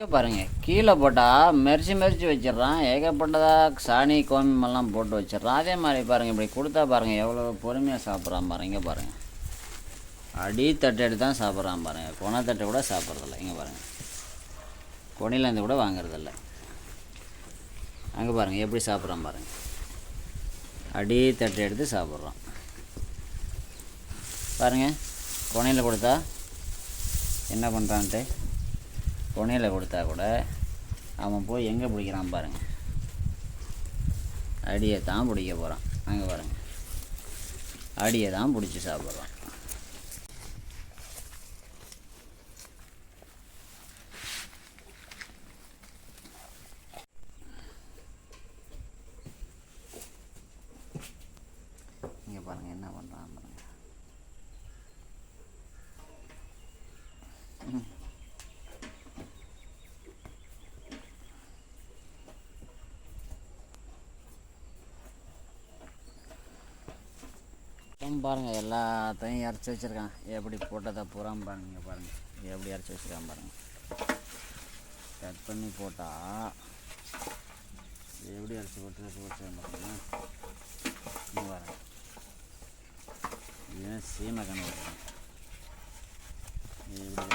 பாருங்க கீழே போட்டால் மெரிச்சு வச்சிடறான். ஏகப்பட்டதாக சாணி கோமியமெல்லாம் போட்டு வச்சிடறான். அதே மாதிரி பாருங்கள் இப்படி கொடுத்தா பாருங்கள் எவ்வளோ பொறுமையாக சாப்பிட்றான் பாருங்க. இங்கே பாருங்கள் அடி தட்டு எடுத்து தான் சாப்பிட்றான் பாருங்கள். கொணத்தட்டை கூட சாப்பிட்றதில்ல. இங்கே பாருங்கள் கொனையிலேருந்து கூட வாங்குறதில்ல. அங்கே பாருங்கள் எப்படி சாப்பிட்றான் பாருங்கள். அடி தட்டை எடுத்து சாப்பிட்றான் பாருங்கள். கொனையில் கொடுத்தா என்ன பண்ணுறான்ட்டு கொனையில் கொடுத்தா கூட அவன் போய் எங்கே பிடிக்கிறான் பாருங்கள். அடியை தான் பிடிக்க போகிறான். அங்கே பாருங்கள் அடியை தான் பிடிச்சி சாப்பிட்றான். இங்கே பாருங்கள் என்ன பண்ணுறான் பாருங்கள். பாருங்கள் எல்லாத்தையும் இறச்சி வச்சுருக்கான். எப்படி போட்டதை பூராம் பாருங்க. பாருங்கள் எப்படி இறச்சி வச்சுருக்கான் பாருங்கள். கட் பண்ணி போட்டால் எப்படி இறச்சி போட்டு வச்சுருக்கான் பாருங்கள். பாருங்கள் இதுதான் சீமை கண்ணு போட்டுருக்கான். எப்படி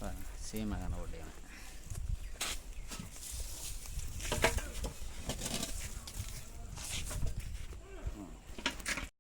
பாருங்கள் சீமை கண்ணு போட்டியான்.